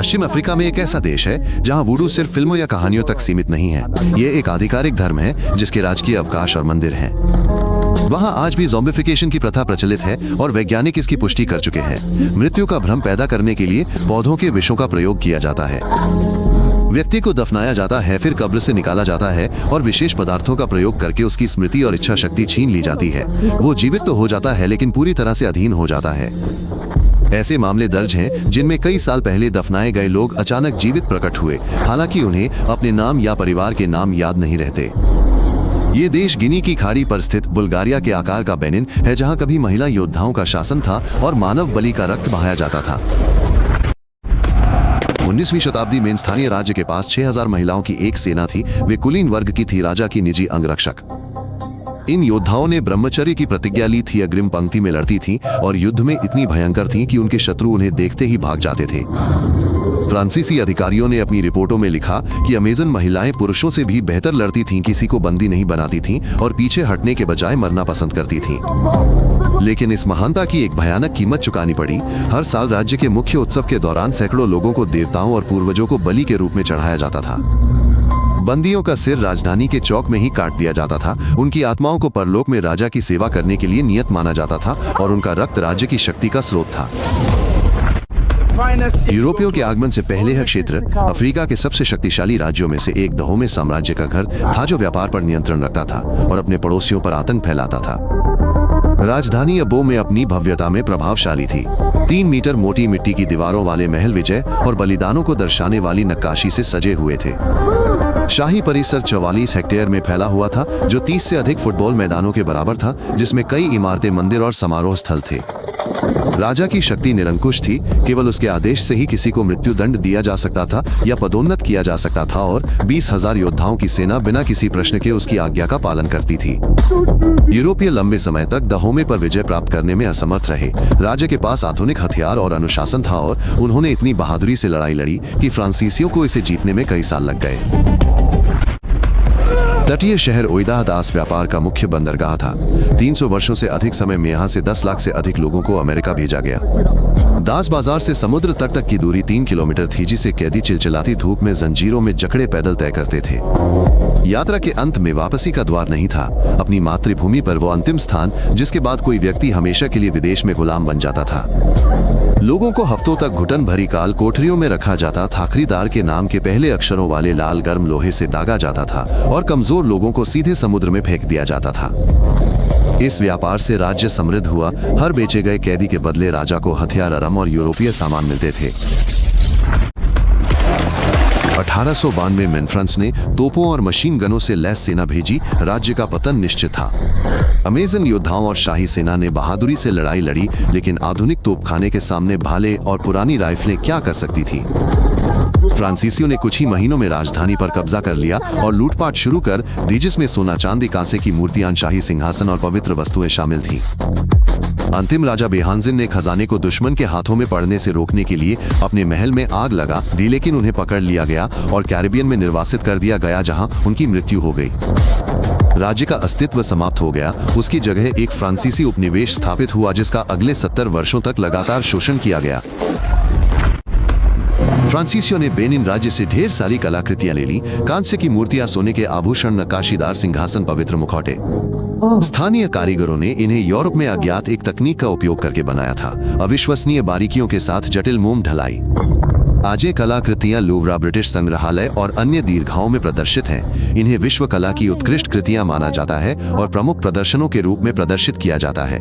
पश्चिम Africa में एक ऐसा देश है जहां वुडू सिर्फ फिल्मों या कहानियों तक सीमित नहीं है। ये एक आधिकारिक धर्म है जिसके राजकीय अवकाश और मंदिर हैं। वहां आज भी ज़ॉम्बिफिकेशन की प्रथा प्रचलित है और वैज्ञानिक इसकी पुष्टि कर चुके हैं। मृत्यु का भ्रम पैदा करने के लिए पौधों के विषों का प्रयोग किया जाता है। व्यक्ति को दफनाया जाता है, फिर कब्र से निकाला जाता है और विशेष पदार्थों का प्रयोग करके उसकी स्मृति और इच्छा शक्ति छीन ली जाती है। वो जीवित तो हो जाता है लेकिन पूरी तरह से अधीन हो जाता है। ऐसे मामले दर्ज हैं जिनमें कई साल पहले दफनाए गए लोग अचानक जीवित प्रकट हुए, हालांकि उन्हें अपने नाम या परिवार के नाम याद नहीं रहते। ये देश गिनी की खाड़ी पर स्थित बुल्गारिया के आकार का बेनिन है, जहां कभी महिला योद्धाओं का शासन था और मानव बलि का रक्त बहाया जाता था। 19वीं शताब्दी में स्थानीय राज्य के पास 6000 महिलाओं की एक सेना थी। वे कुलीन वर्ग की थी, राजा की निजी अंगरक्षक। इन योद्धाओं ने ब्रह्मचर्य की प्रतिज्ञा ली थी, अग्रिम पंक्ति में लड़ती थीं और युद्ध में इतनी भयंकर थीं कि उनके शत्रु उन्हें देखते ही भाग जाते थे। फ्रांसीसी अधिकारियों ने अपनी रिपोर्टों में लिखा कि अमेजन महिलाएं पुरुषों से भी बेहतर लड़ती थीं, किसी को बंदी नहीं बनाती थीं और पीछे हटने के बजाय मरना पसंद करती थीं। लेकिन इस महानता की एक भयानक कीमत चुकानी पड़ी। हर साल राज्य के मुख्य उत्सव के दौरान सैकड़ों लोगों को देवताओं और पूर्वजों को बलि के रूप में चढ़ाया जाता था। बंदियों का सिर राजधानी के चौक में ही काट दिया जाता था। उनकी आत्माओं को परलोक में राजा की सेवा करने के लिए नियत माना जाता था और उनका रक्त राज्य की शक्ति का स्रोत था। यूरोपियों के आगमन से पहले यह क्षेत्र अफ्रीका के सबसे शक्तिशाली राज्यों में से एक दहोमे साम्राज्य का घर था, जो व्यापार पर नियंत्रण रखता था और अपने पड़ोसियों पर आतंक फैलाता था। राजधानी अबो में अपनी भव्यता में प्रभावशाली थी। 3 मीटर मोटी मिट्टी की दीवारों वाले महल विजय और बलिदानों को दर्शाने वाली नक्काशी से सजे हुए थे। शाही परिसर 44 हेक्टेयर में फैला हुआ था, जो 30 से अधिक फुटबॉल मैदानों के बराबर था, जिसमें कई इमारतें, मंदिर और समारोह स्थल थे। राजा की शक्ति निरंकुश थी। केवल उसके आदेश से ही किसी को मृत्यु दंड दिया जा सकता था या पदोन्नत किया जा सकता था और 20,000 योद्धाओं की सेना बिना किसी प्रश्न के उसकी आज्ञा का पालन करती थी। यूरोपीय लंबे समय तक दहोमे पर विजय प्राप्त करने में असमर्थ रहे। राज्य के पास आधुनिक हथियार और अनुशासन था और उन्होंने इतनी बहादुरी से लड़ाई लड़ी कि फ्रांसीसियों को इसे जीतने में कई साल लग गए। तटीय शहर ओइदा दास व्यापार का मुख्य बंदरगाह था। 300 वर्षों से अधिक समय में यहाँ से 10 लाख से अधिक लोगों को अमेरिका भेजा गया। दास बाजार से समुद्र तट तक की दूरी 3 किलोमीटर थी, जिसे कैदी चिलचिलाती धूप में जंजीरों में जकड़े पैदल तय करते थे। यात्रा के अंत में वापसी का द्वार नहीं था। अपनी मातृभूमि पर वो अंतिम स्थान जिसके बाद कोई व्यक्ति हमेशा के लिए विदेश में गुलाम बन जाता था। लोगों को हफ्तों तक घुटन भरी काल कोठरियों में रखा जाता था। खरीदार के नाम के पहले अक्षरों वाले लाल गर्म लोहे से दागा जाता था और कमजोर लोगों को सीधे समुद्र में फेंक दिया जाता था। इस व्यापार से राज्य समृद्ध हुआ। हर बेचे गए कैदी के बदले राजा को हथियार, आराम और यूरोपीय सामान मिलते थे। 1892 में फ्रांस ने तोपों और मशीन गनों से लैस सेना भेजी। राज्य का पतन निश्चित था। अमेजन योद्धाओं और शाही सेना ने बहादुरी से लड़ाई लड़ी, लेकिन आधुनिक तोपखाने के सामने भाले और पुरानी राइफलें क्या कर सकती थी। फ्रांसीसियों ने कुछ ही महीनों में राजधानी पर कब्जा कर लिया और लूटपाट शुरू कर दी, जिसमें सोना, चांदी, कांसे की मूर्तियां, शाही सिंहासन और पवित्र वस्तुएं शामिल थीं। अंतिम राजा बेहानजिन ने खजाने को दुश्मन के हाथों में पड़ने से रोकने के लिए अपने महल में आग लगा दी, लेकिन उन्हें पकड़ लिया गया और कैरिबियन में निर्वासित कर दिया गया, जहां उनकी मृत्यु हो गई। राज्य का अस्तित्व समाप्त हो गया। उसकी जगह एक फ्रांसीसी उपनिवेश स्थापित हुआ, जिसका अगले 70 वर्षों तक लगातार शोषण किया गया। फ्रांसीसियों ने बेनिन राज्य से ढेर सारी कलाकृतियां ले ली। कांस्य की मूर्तियां, सोने के आभूषण, नक्काशीदार सिंहासन, पवित्र मुखौटे। स्थानीय कारीगरों ने इन्हें यूरोप में अज्ञात एक तकनीक का उपयोग करके बनाया था, अविश्वसनीय बारीकियों के साथ जटिल मोम ढलाई। आज ये कलाकृतियां लूवरा, ब्रिटिश संग्रहालय और अन्य दीर्घाओं में प्रदर्शित हैं। इन्हें विश्व कला की उत्कृष्ट कृतियां माना जाता है और प्रमुख प्रदर्शनों के रूप में प्रदर्शित किया जाता है।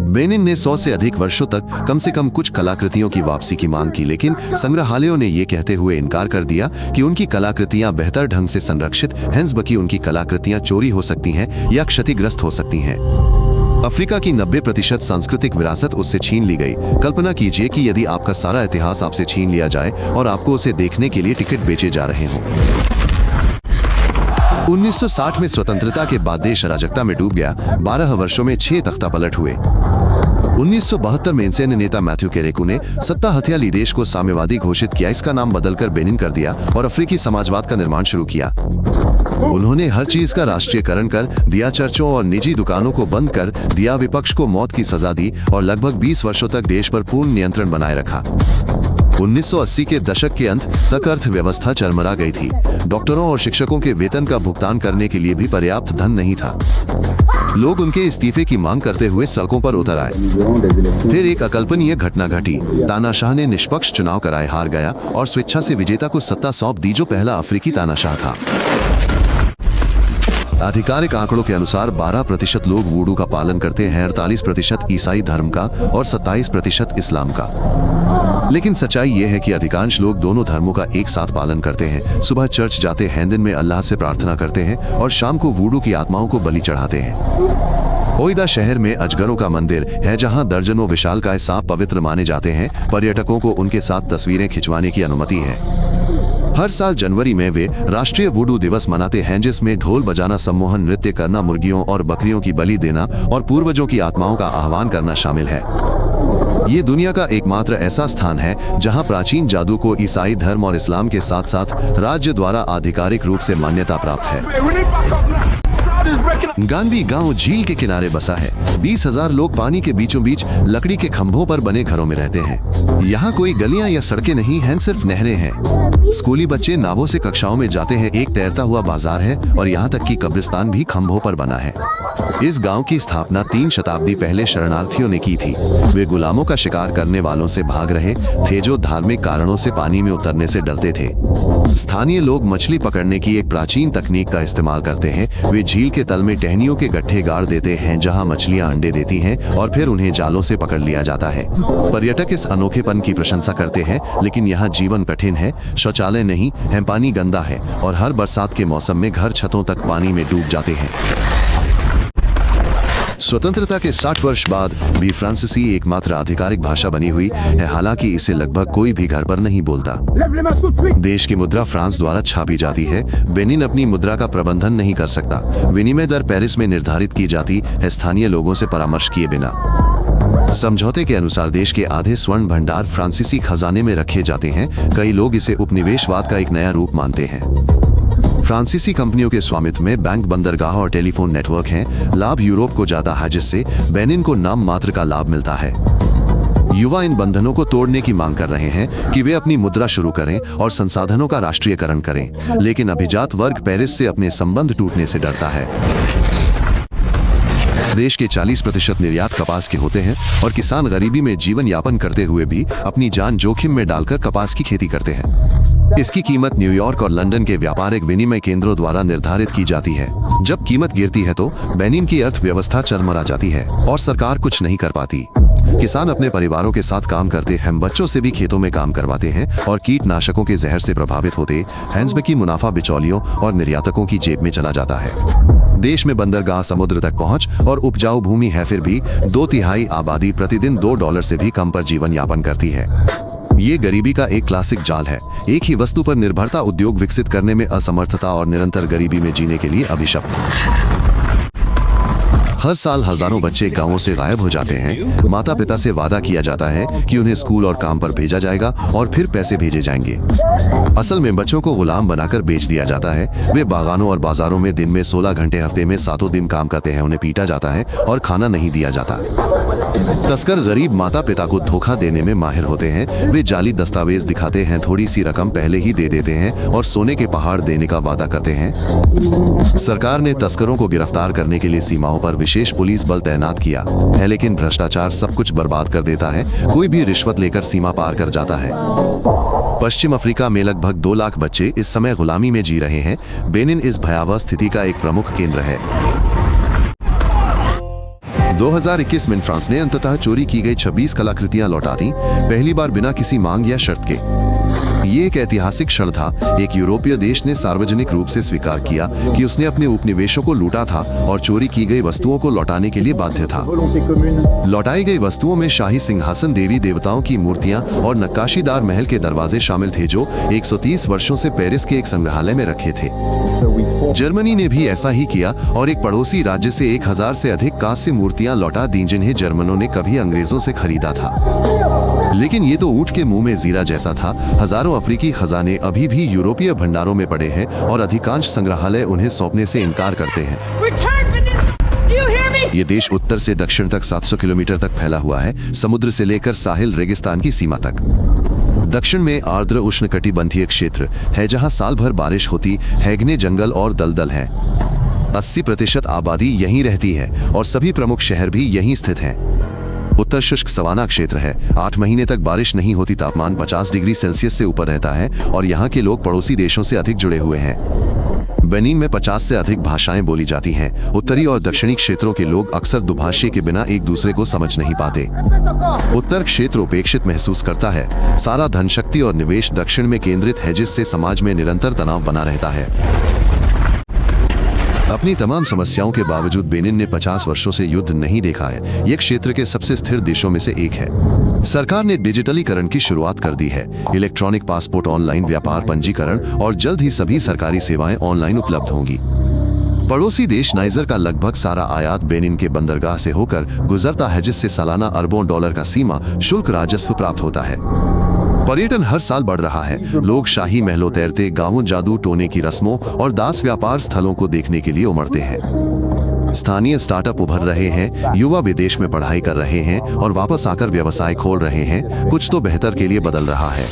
बेनिन ने 100 से अधिक वर्षों तक कम से कम कुछ कलाकृतियों की वापसी की मांग की, लेकिन संग्रहालयों ने ये कहते हुए इनकार कर दिया कि उनकी कलाकृतियां बेहतर ढंग से संरक्षित हैं, बल्कि उनकी कलाकृतियां चोरी हो सकती हैं या क्षतिग्रस्त हो सकती हैं। अफ्रीका की 90% सांस्कृतिक विरासत उससे छीन ली गई। कल्पना कीजिए कि यदि आपका सारा इतिहास आपसे छीन लिया जाए और आपको उसे देखने के लिए टिकट बेचे जा रहे हों। 1960 में स्वतंत्रता के बाद देश अराजकता में डूब गया। 12 वर्षों में 6 तख्तापलट हुए। 1972 में सैन्य नेता मैथ्यू केरेकू ने सत्ता हथिया ली, देश को साम्यवादी घोषित किया, इसका नाम बदलकर बेनिन कर दिया और अफ्रीकी समाजवाद का निर्माण शुरू किया। उन्होंने हर चीज का राष्ट्रीयकरण कर दिया, चर्चों और निजी दुकानों को बंद कर दिया, विपक्ष को मौत की सजा दी और लगभग 20 वर्षों तक देश पर पूर्ण नियंत्रण बनाए रखा। 1980 के दशक के अंत तक अर्थव्यवस्था चरमरा गई थी। डॉक्टरों और शिक्षकों के वेतन का भुगतान करने के लिए भी पर्याप्त धन नहीं था। लोग उनके इस्तीफे की मांग करते हुए सड़कों पर उतर आए। फिर एक अकल्पनीय घटना घटी। तानाशाह ने निष्पक्ष चुनाव कराए हार गया और स्वेच्छा से विजेता को सत्ता सौंप दी, जो पहला अफ्रीकी तानाशाह था। आधिकारिक आंकड़ों के अनुसार 12% लोग वूडू का पालन करते हैं, 48% ईसाई धर्म का और 27% इस्लाम का। लेकिन सच्चाई यह है कि अधिकांश लोग दोनों धर्मों का एक साथ पालन करते हैं। सुबह चर्च जाते हैं, दिन में अल्लाह से प्रार्थना करते हैं और शाम को वूडू की आत्माओं को बलि चढ़ाते हैं। ओइदा शहर में अजगरों का मंदिर है, जहां दर्जनों विशालकाय सांप पवित्र माने जाते हैं। पर्यटकों को उनके साथ तस्वीरें खिंचवाने की अनुमति है। हर साल जनवरी में वे राष्ट्रीय वूडू दिवस मनाते हैं, जिसमें ढोल बजाना, सम्मोहन नृत्य करना, मुर्गियों और बकरियों की बलि देना और पूर्वजों की आत्माओं का आह्वान करना शामिल है। ये दुनिया का एकमात्र ऐसा स्थान है जहां प्राचीन जादू को ईसाई धर्म और इस्लाम के साथ साथ राज्य द्वारा आधिकारिक रूप से मान्यता प्राप्त है। गानवी गांव झील के किनारे बसा है। 20,000 लोग पानी के बीचों बीच लकड़ी के खंभों पर बने घरों में रहते हैं। यहाँ कोई गलियां या सड़कें नहीं हैं, सिर्फ नहरें हैं। स्कूली बच्चे नावों से कक्षाओं में जाते हैं। एक तैरता हुआ बाजार है और यहाँ तक कि कब्रिस्तान भी खंभों पर बना है। इस गांव की स्थापना 3 शताब्दी पहले शरणार्थियों ने की थी। वे गुलामों का शिकार करने वालों से भाग रहे थे, जो धार्मिक कारणों से पानी में उतरने से डरते थे। स्थानीय लोग मछली पकड़ने की एक प्राचीन तकनीक का इस्तेमाल करते हैं। वे झील के तल में टहनियों के गड्ढे गाड़ देते हैं, जहां मछलियां अंडे देती हैं और फिर उन्हें जालों से पकड़ लिया जाता है। पर्यटक इस अनोखेपन की प्रशंसा करते हैं, लेकिन यहाँ जीवन कठिन है। शौचालय नहीं है, पानी गंदा है और हर बरसात के मौसम में घर छतों तक पानी में डूब जाते हैं। स्वतंत्रता के 60 वर्ष बाद भी फ्रांसीसी एकमात्र आधिकारिक भाषा बनी हुई है, हालांकि इसे लगभग कोई भी घर पर नहीं बोलता। देश की मुद्रा फ्रांस द्वारा छापी जाती है। बेनिन अपनी मुद्रा का प्रबंधन नहीं कर सकता। विनिमय दर पेरिस में निर्धारित की जाती है, स्थानीय लोगों से परामर्श किए बिना। समझौते के अनुसार देश के आधे स्वर्ण भंडार फ्रांसीसी खजाने में रखे जाते हैं। कई लोग इसे उपनिवेशवाद का एक नया रूप मानते हैं। फ्रांसीसी कंपनियों के स्वामित्व में बैंक, बंदरगाह और टेलीफोन नेटवर्क हैं। लाभ यूरोप को जाता है, जिससे बेनिन को नाम मात्र का लाभ मिलता है। युवा इन बंधनों को तोड़ने की मांग कर रहे हैं कि वे अपनी मुद्रा शुरू करें और संसाधनों का राष्ट्रीयकरण करें, लेकिन अभिजात वर्ग पेरिस से अपने संबंध टूटने से डरता है। देश के 40% निर्यात कपास के होते हैं और किसान गरीबी में जीवन यापन करते हुए भी अपनी जान जोखिम में डालकर कपास की खेती करते हैं। इसकी कीमत न्यूयॉर्क और लंदन के व्यापारिक विनिमय केंद्रों द्वारा निर्धारित की जाती है। जब कीमत गिरती है तो बेनिन की अर्थव्यवस्था चरमरा जाती है और सरकार कुछ नहीं कर पाती। किसान अपने परिवारों के साथ काम करते हैं, बच्चों से भी खेतों में काम करवाते हैं और कीटनाशकों के जहर से प्रभावित होते हैं की मुनाफा बिचौलियों और निर्यातकों की जेब में चला जाता है। देश में बंदरगाह, समुद्र तक पहुंच और उपजाऊ भूमि है, फिर भी 2/3 आबादी प्रतिदिन $2 से भी कम पर जीवन यापन करती है। ये गरीबी का एक क्लासिक जाल है। एक ही वस्तु पर निर्भरता उद्योग विकसित करने में असमर्थता और निरंतर गरीबी में जीने के लिए अभिशप्त। हर साल हजारों बच्चे गांवों से गायब हो जाते हैं। माता पिता से वादा किया जाता है कि उन्हें स्कूल और काम पर भेजा जाएगा और फिर पैसे भेजे जाएंगे। असल में बच्चों को गुलाम बनाकर बेच दिया जाता है। वे बागानों और बाजारों में दिन में 16 घंटे, हफ्ते में 7 दिन काम करते हैं। उन्हें पीटा जाता है और खाना नहीं दिया जाता। तस्कर गरीब माता पिता को धोखा देने में माहिर होते हैं। वे जाली दस्तावेज दिखाते हैं, थोड़ी सी रकम पहले ही दे देते हैं और सोने के पहाड़ देने का वादा करते हैं। सरकार ने तस्करों को गिरफ्तार करने के लिए सीमाओं पर विशेष पुलिस बल तैनात किया है, लेकिन भ्रष्टाचार सब कुछ बर्बाद कर देता है। कोई भी रिश्वत लेकर सीमा पार कर जाता है। पश्चिम अफ्रीका में लगभग 2 लाख बच्चे इस समय गुलामी में जी रहे हैं। बेनिन इस भयावह स्थिति का एक प्रमुख केंद्र है। 2021 में फ्रांस ने अंततः चोरी की गई 26 कलाकृतियां लौटा दी, पहली बार बिना किसी मांग या शर्त के। ये एक ऐतिहासिक क्षण था। एक यूरोपीय देश ने सार्वजनिक रूप से स्वीकार किया कि उसने अपने उपनिवेशों को लूटा था और चोरी की गई वस्तुओं को लौटाने के लिए बाध्य था। लौटाई गई वस्तुओं में शाही सिंहासन, देवी देवताओं की मूर्तियां और नक्काशीदार महल के दरवाजे शामिल थे, जो 130 वर्षों से पेरिस के एक संग्रहालय में रखे थे। जर्मनी ने भी ऐसा ही किया और एक पड़ोसी राज्य से 1000 से अधिक कांस्य मूर्तियां लौटा दी, जिन्हें जर्मनों ने कभी अंग्रेजों से खरीदा था। लेकिन ये तो ऊंट के मुंह में जीरा जैसा था। हजारों अफ्रीकी खजाने अभी भी यूरोपीय भंडारों में पड़े हैं और अधिकांश संग्रहालय उन्हें सौंपने से इनकार करते हैं। ये देश उत्तर से दक्षिण तक 700 किलोमीटर तक फैला हुआ है, समुद्र से लेकर साहिल रेगिस्तान की सीमा तक। दक्षिण में आर्द्र उष्णकटिबंधीय क्षेत्र है जहां साल भर बारिश होती है, घने जंगल और दलदल है। 80% आबादी यहीं रहती है और सभी प्रमुख शहर भी यहीं स्थित हैं। उत्तर शुष्क सवाना क्षेत्र है, 8 महीने तक बारिश नहीं होती, तापमान 50 डिग्री सेल्सियस से ऊपर रहता है और यहाँ के लोग पड़ोसी देशों से अधिक जुड़े हुए हैं। बेनिन में 50 से अधिक भाषाएं बोली जाती हैं। उत्तरी और दक्षिणी क्षेत्रों के लोग अक्सर दुभाषी के बिना एक दूसरे को समझ नहीं पाते। उत्तर क्षेत्र उपेक्षित महसूस करता है। सारा धन शक्ति और निवेश दक्षिण में केंद्रित है, जिससे समाज में निरंतर तनाव बना रहता है। अपनी तमाम समस्याओं के बावजूद बेनिन ने 50 वर्षों से युद्ध नहीं देखा है। यह क्षेत्र के सबसे स्थिर देशों में से एक है। सरकार ने डिजिटलीकरण की शुरुआत कर दी है। इलेक्ट्रॉनिक पासपोर्ट, ऑनलाइन व्यापार पंजीकरण और जल्द ही सभी सरकारी सेवाएं ऑनलाइन उपलब्ध होंगी। पड़ोसी देश नाइजर का लगभग सारा आयात बेनिन के बंदरगाह से होकर गुजरता है, जिससे सालाना अरबों डॉलर का सीमा शुल्क राजस्व प्राप्त होता है। पर्यटन हर साल बढ़ रहा है। लोग शाही महलों, तैरते गांवों, जादू टोने की रस्मों और दास व्यापार स्थलों को देखने के लिए उमड़ते हैं। स्थानीय स्टार्टअप उभर रहे हैं, युवा विदेश में पढ़ाई कर रहे हैं और वापस आकर व्यवसाय खोल रहे हैं। कुछ तो बेहतर के लिए बदल रहा है।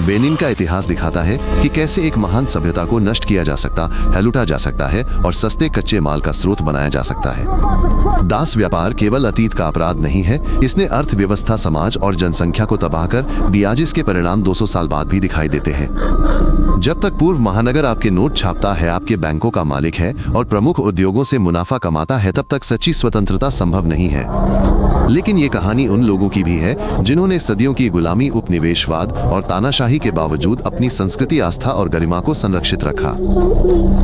बेनिन का इतिहास दिखाता है कि कैसे एक महान सभ्यता को नष्ट किया जा सकता है, लूटा जा सकता है और सस्ते कच्चे माल का स्रोत बनाया जा सकता है। दास व्यापार केवल अतीत का अपराध नहीं है, इसने अर्थव्यवस्था, समाज और जनसंख्या को तबाह कर दिया, जिसके परिणाम 200 साल बाद भी दिखाई देते हैं। जब तक पूर्व महानगर आपके नोट छापता है, आपके बैंकों का मालिक है और प्रमुख उद्योगों से मुनाफा कमाता है, तब तक सच्ची स्वतंत्रता संभव नहीं है। लेकिन ये कहानी उन लोगों की भी है जिन्होंने सदियों की गुलामी, उपनिवेशवाद और तानाशाही के बावजूद अपनी संस्कृति, आस्था और गरिमा को संरक्षित रखा।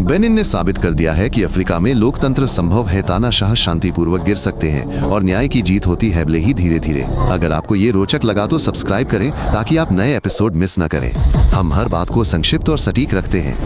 बेनिन ने साबित कर दिया है कि अफ्रीका में लोकतंत्र संभव है, तानाशाह शांतिपूर्वक गिर सकते हैं और न्याय की जीत होती है, भले ही धीरे धीरे। अगर आपको ये रोचक लगा तो सब्सक्राइब करें ताकि आप नए एपिसोड मिस न करें। हम हर बात को संक्षिप्त और सटीक रखते हैं।